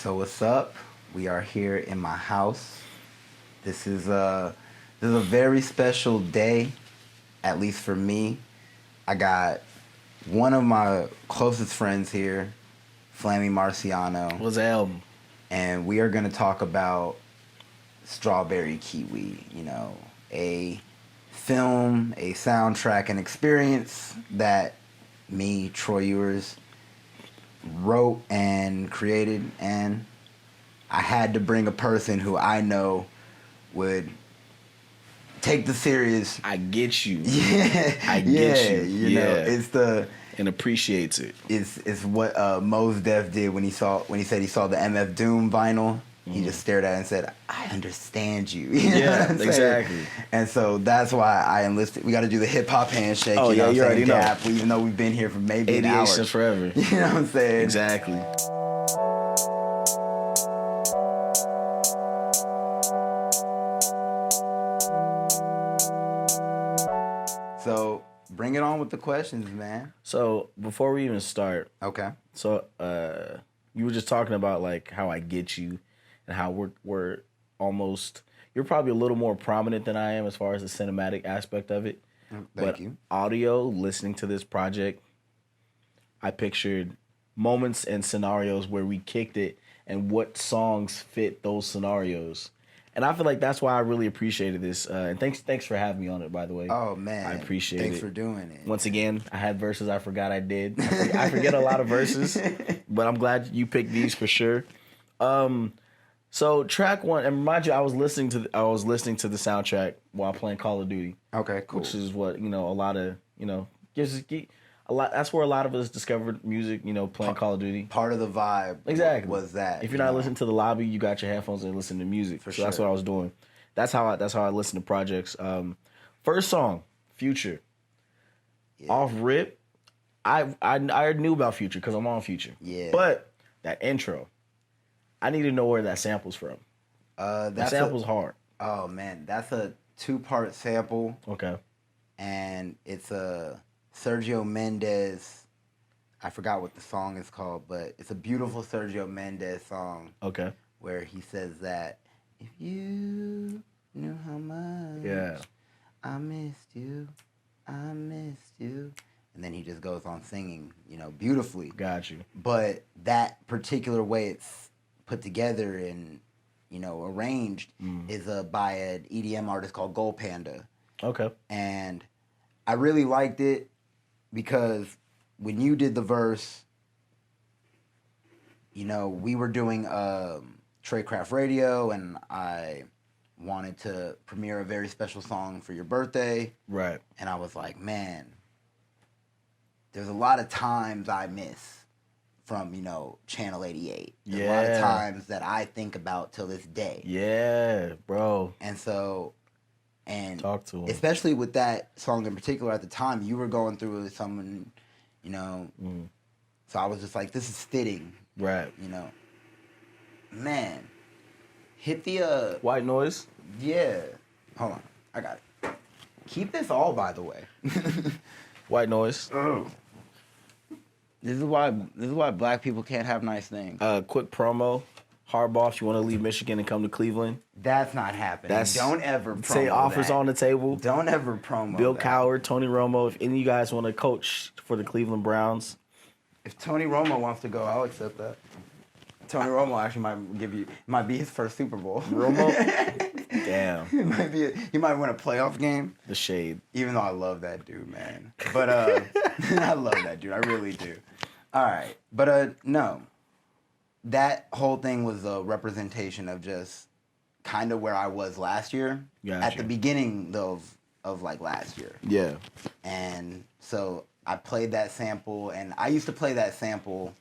So what's up? We are here in my house. This is a very special day, at least for me. I got one of my closest friends here, Flammy Marciano, What's the album? and we are going to talk about Strawberry Kiwi, a film, a soundtrack, an experience that me, Troy Ewers, wrote and created, and I had to bring a person who I know would take the serious. I get you. Yeah, I get you. You know, it's the and appreciates it. it's what Mos Def did when he said he saw the MF Doom vinyl. He just stared at it and said, "I understand you." You know what I'm saying? Exactly. And so that's why I enlisted. We got to do the hip hop handshake. Oh, you know yeah, you already know. Dap, even though we've been here for maybe an hour. Since forever. You know what I'm saying? Exactly. So bring it on with the questions, man. So before we even start, Okay. so you were just talking about like how I get you and how we're almost. You're probably a little more prominent than I am as far as the cinematic aspect of it. Thank you. Audio, listening to this project, I pictured moments and scenarios where we kicked it and what songs fit those scenarios. And I feel like that's why I really appreciated this. And thanks for having me on it, by the way. Oh man, I appreciate it. Thanks for doing it. Once again, I had verses I forgot I did. I forget a lot of verses, but I'm glad you picked these for sure. So track one, and mind you, I was listening to the soundtrack while playing Call of Duty. Okay, cool. Which is what a lot of gives a lot. That's where a lot of us discovered music. Playing Call of Duty. Part of the vibe, Exactly, was that if you're not listening to the lobby, you got your headphones and listen to music. For so sure. That's what I was doing. That's how I listen to projects. First song, Future. Yeah. Off rip, I knew about Future because I'm on Future. Yeah. But that intro, I need to know where that sample's from. That sample's hard. Oh man, that's a 2-part sample, Okay. and it's a Sergio Mendes. I forgot what the song is called, but it's a beautiful Sergio Mendes song. Okay. Where he says that if you knew how much I missed you, and then he just goes on singing, beautifully. Got you. But that particular way it's put together and arranged is by an EDM artist called Gold Panda. Okay. And I really liked it because when you did the verse, we were doing Tradecraft Radio, and I wanted to premiere a very special song for your birthday. Right. And I was like, man, there's a lot of times I miss from, Channel 88. There's a lot of times that I think about till this day. Yeah, bro. And so, talk to him. Especially with that song in particular at the time, you were going through someone, so I was just like, this is fitting. Right. Man, hit the White Noise. Yeah. Hold on, I got it. Keep this all, by the way. White Noise. Oh. This is why black people can't have nice things. Quick promo. Hardball, if you want to leave Michigan and come to Cleveland. That's not happening. Don't ever promo say offers that. On the table. Don't ever promo Bill that. Cowher, Tony Romo. If any of you guys want to coach for the Cleveland Browns. If Tony Romo wants to go, I'll accept that. Tony Romo actually might be his first Super Bowl. Romo? Damn. He might win a playoff game. The shade. Even though I love that dude, man. But I love that dude. I really do. All right. But no. That whole thing was a representation of just kind of where I was last year. Gotcha. At the beginning of like last year. Yeah. And so I played that sample, and I used to play that sample,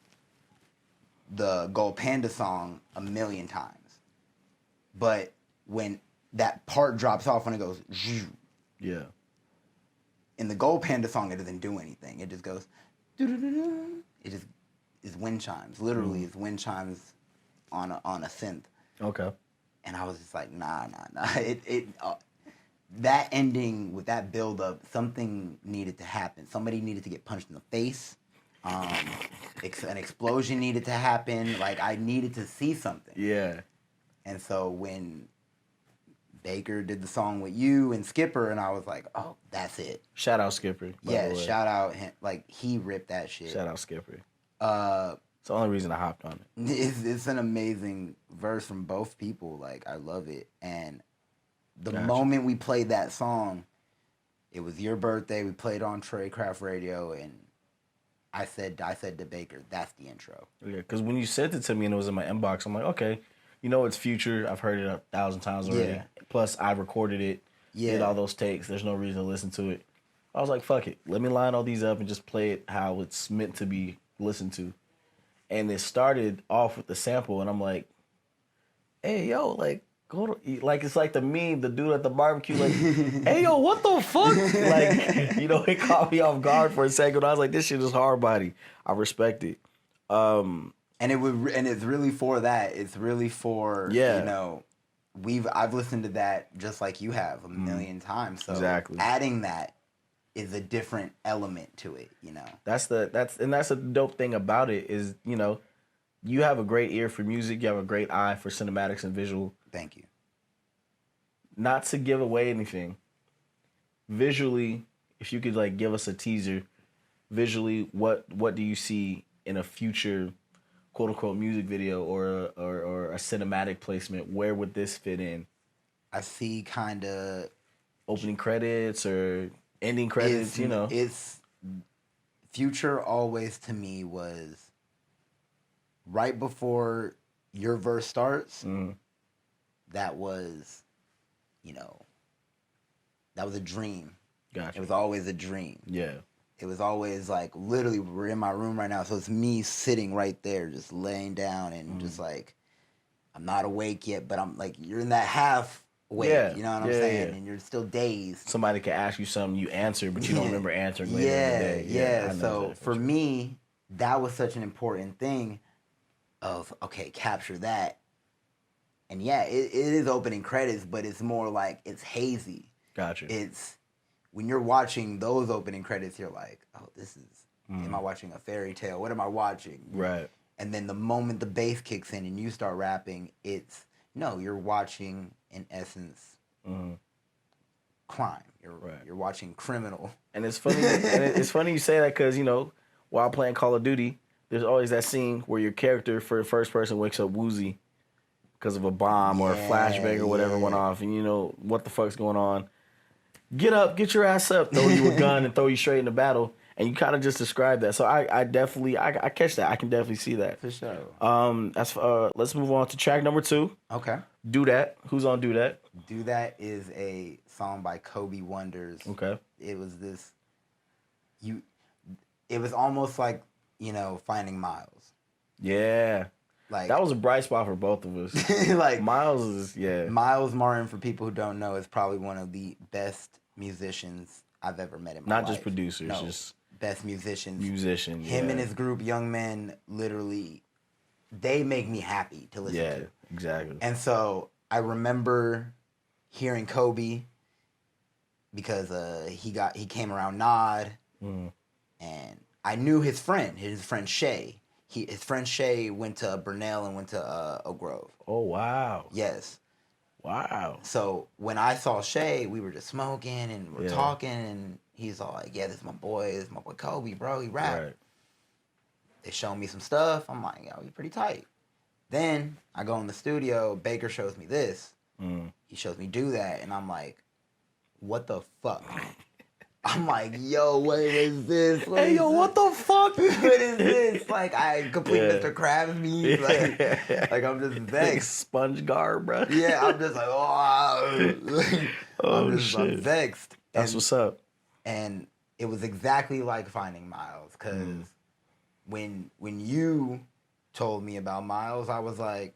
the Gold Panda song, 1,000,000 times. But when that part drops off, when it goes, yeah. In the Gold Panda song, it doesn't do anything. It just goes, it just is wind chimes. Literally, it's wind chimes on a synth. Okay. And I was just like, nah. That ending with that build up, something needed to happen. Somebody needed to get punched in the face. An explosion needed to happen. Like, I needed to see something. Yeah. And so when Baker did the song with you and Skipper, and I was like, oh, that's it. Shout out Skipper. Yeah, shout out him. Like, he ripped that shit. Shout out Skipper. It's the only reason I hopped on it. It's an amazing verse from both people. Like, I love it. And the moment we played that song, it was your birthday. We played on Tradecraft Radio, and I said to Baker, that's the intro. Yeah, because when you sent it to me and it was in my inbox, I'm like, okay, you know it's Future. I've heard it 1,000 times already. Yeah. Plus, I recorded it, did all those takes. There's no reason to listen to it. I was like, fuck it. Let me line all these up and just play it how it's meant to be listened to. And it started off with the sample, and I'm like, hey, yo, like, go to, like, it's like the meme, the dude at the barbecue, like, hey, yo, what the fuck? Like, you know, it caught me off guard for a second. I was like, this shit is hard body. I respect it. And it's really for that. It's really for, you know, I've listened to that just like you have a million times. So adding that is a different element to it, you know. That's a dope thing about it is, you know, you have a great ear for music, you have a great eye for cinematics and visual. Thank you. Not to give away anything. Visually, if you could like give us a teaser, visually, what do you see in a future quote unquote music video or a cinematic placement? Where would this fit in? I see kind of opening credits or ending credits, you know. It's Future always to me was right before your verse starts. That was, you know, that was a dream. Gotcha. It was always a dream. Yeah. It was always like, literally, we're in my room right now, so it's me sitting right there, just laying down and just like, I'm not awake yet, but I'm like, you're in that half awake, you know what I'm saying? And you're still dazed. Somebody could ask you something, you answer, but you don't remember answering later in the day. Yeah. So for me, that was such an important thing of, okay, capture that. And yeah, it is opening credits, but it's more like, it's hazy. Gotcha. It's, when you're watching those opening credits, you're like, oh, this is, am I watching a fairy tale? What am I watching? Right. And then the moment the bass kicks in and you start rapping, it's, no, you're watching, in essence, crime. You're watching criminal. And it's funny, it's funny you say that because, you know, while playing Call of Duty, there's always that scene where your character for the first person wakes up woozy because of a bomb or a flashbang or whatever went off, and you know, what the fuck's going on? Get up, get your ass up, throw you a gun and throw you straight into battle. And you kind of just described that. So I definitely catch that. I can definitely see that. For sure. Let's move on to track number 2. Okay. Do That. Who's on Do That? Do That is a song by Kobe Wonders. Okay. It was it was almost like, you know, Finding Miles. Yeah. Like, that was a bright spot for both of us. Like, Miles is, Miles Martin, for people who don't know, is probably one of the best musicians I've ever met in my life. Not just producers, just best musicians. Him and his group, Young Men, literally, they make me happy to listen to. Yeah, exactly. And so I remember hearing Kobe because he came around Nod, and I knew his friend Shay. His friend Shay went to Burnell and went to Oak Grove. Oh, wow. Yes. Wow. So when I saw Shay, we were just smoking and we're talking, and he's all like, yeah, this is my boy Kobe, bro, he rap. Right. They showed me some stuff. I'm like, yo, he's pretty tight. Then I go in the studio, Baker shows me this. He shows me Do That, and I'm like, what the fuck? I'm like, yo, what is this? What the fuck? What is this? Like, I complete Mr. Krabs me. Like I'm just vexed. Big sponge guard, bro. Yeah, I'm just like, I'm vexed. That's what's up. And it was exactly like Finding Miles, because when you told me about Miles, I was like,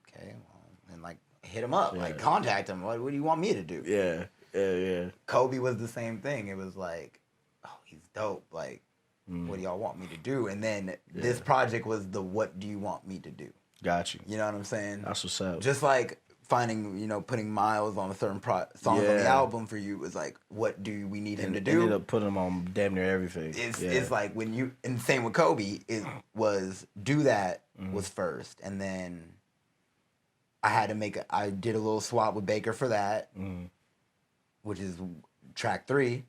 okay, well, and like hit him up, like contact him. What do you want me to do? Yeah. Kobe was the same thing. It was like, oh, he's dope. Like, what do y'all want me to do? And then this project was the what do you want me to do? Got you. You know what I'm saying? That's what's up. Just like finding, putting Miles on a certain songs on the album for you was like, what do we need him to do? Ended up putting him on damn near everything. It's like when you, and same with Kobe, it was Do That was first, and then I did a little swap with Baker for that, which is track 3.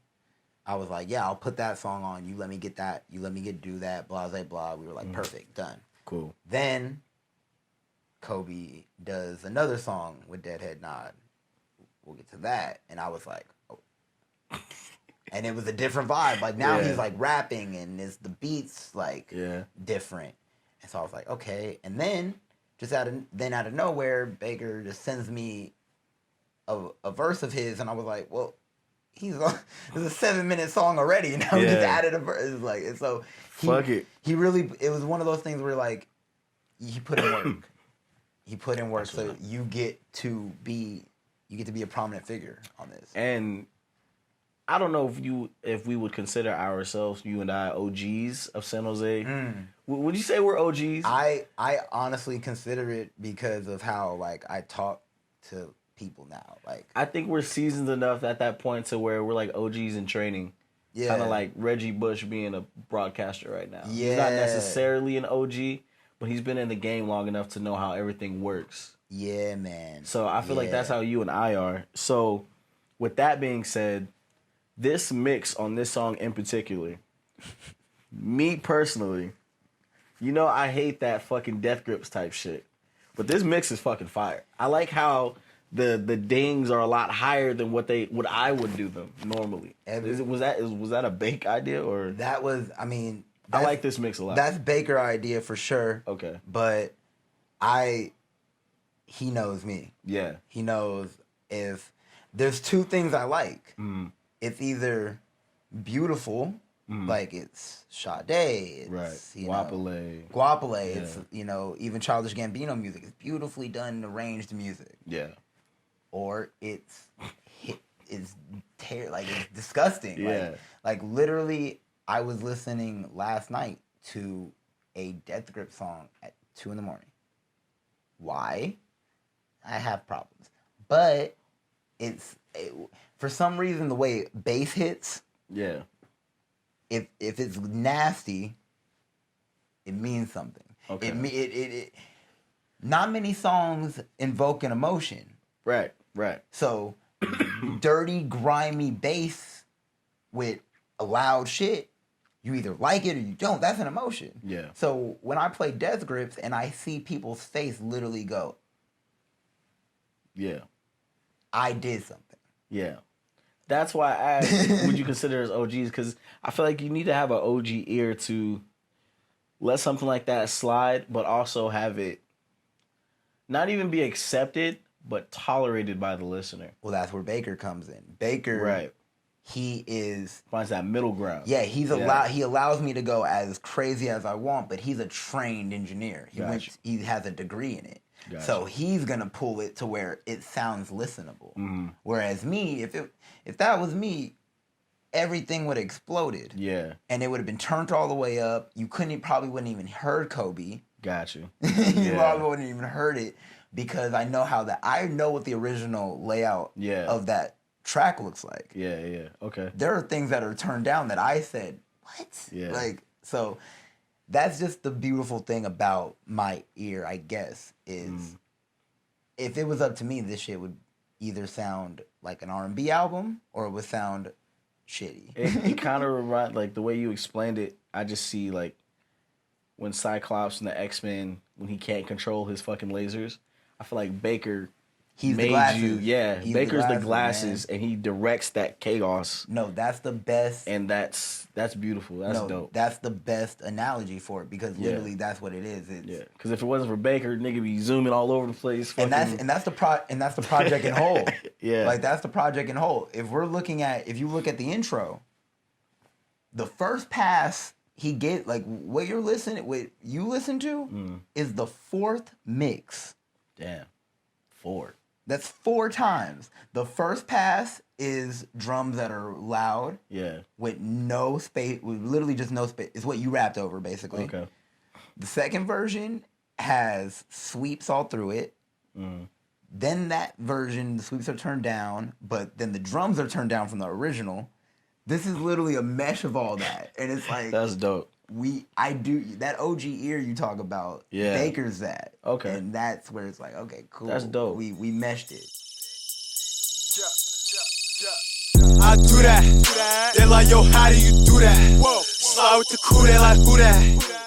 I was like, yeah, I'll put that song on. You let me get that. You let me get Do That, blah, blah, blah. We were like, perfect, done. Cool. Then Kobe does another song with Deadhead Nod. We'll get to that. And I was like, oh. And it was a different vibe. Like now he's like rapping and the beats like different. And so I was like, okay. And then just out of nowhere, Baker just sends me a verse of his, and I was like, well, it's a 7-minute song already. Now we just added a verse. It's like, and so fuck it. He really, it was one of those things where like he put in work. He put in work, so you get to be a prominent figure on this. And I don't know if we would consider ourselves, you and I, OGs of San Jose. Would you say we're OGs? I honestly consider it because of how like I talk to people now. Like I think we're seasoned enough at that point to where we're like OGs in training. Yeah. Kind of like Reggie Bush being a broadcaster right now. Yeah. He's not necessarily an OG, but he's been in the game long enough to know how everything works. Yeah, man. So I feel like that's how you and I are. So with that being said, this mix on this song in particular, me personally, I hate that fucking Death Grips type shit. But this mix is fucking fire. I like how the dings are a lot higher than what I would do them normally. Was that a Bake idea or that was? I mean, I like this mix a lot. That's Baker idea for sure. Okay, but he knows me. Yeah, he knows if there's two things I like. It's either beautiful, like it's Sade, it's Guapale. Yeah. It's even Childish Gambino music. It's beautifully done, arranged music. Yeah. Or it's disgusting. Yeah. Like literally, I was listening last night to a Death Grip song at 2 a.m. Why? I have problems, but for some reason the way bass hits. Yeah. If it's nasty, it means something. Okay. It not many songs invoke an emotion. Right. So dirty, grimy bass with a loud shit, you either like it or you don't. That's an emotion. Yeah. So when I play Death Grips and I see people's face literally go, yeah, I did something. Yeah. That's why I asked, would you consider us OGs? Because I feel like you need to have an OG ear to let something like that slide, but also have it not even be accepted, but tolerated by the listener. Well, that's where Baker comes in. Baker, he finds that middle ground. Yeah, he allows me to go as crazy as I want, but he's a trained engineer. He has a degree in it. Gotcha. So he's gonna pull it to where it sounds listenable. Whereas me, if that was me, everything would have exploded. Yeah. And it would have been turned all the way up. You probably wouldn't even heard Kobe. Got you. You probably wouldn't even heard it because I know what the original layout of that track looks like. Yeah. Okay. There are things that are turned down that I said, what? Yeah. So that's just the beautiful thing about my ear, I guess, is if it was up to me, this shit would either sound like an R&B album or it would sound shitty. It kind of reminds, like, the way you explained it, I just see, like, when Cyclops and the X-Men, when he can't control his fucking lasers, I feel like Baker He's made the glasses. He's Baker's the glasses and he directs that chaos. No, that's the best. And that's beautiful. That's dope. That's the best analogy for it because literally that's what it is. Because if it wasn't for Baker, nigga be zooming all over the place. And that's the project in whole. Yeah. Like that's the project in whole. If you look at the intro, the first pass he get what you listen to is the 4th mix. Damn. 4. That's 4 times. The first pass is drums that are loud. Yeah. With no space, with literally just no space. It's what you rapped over, basically. Okay. The second version has sweeps all through it. Then that version, the sweeps are turned down, but then the drums are turned down from the original. This is literally a mesh of all that, and it's like That's dope. I do that OG ear you talk about. Yeah. Baker's that. Okay. And that's where it's like, okay, cool. That's dope. We meshed it. I do that. They're like, yo, how do you do that? Whoa. Slide with the crew, they're like, who that?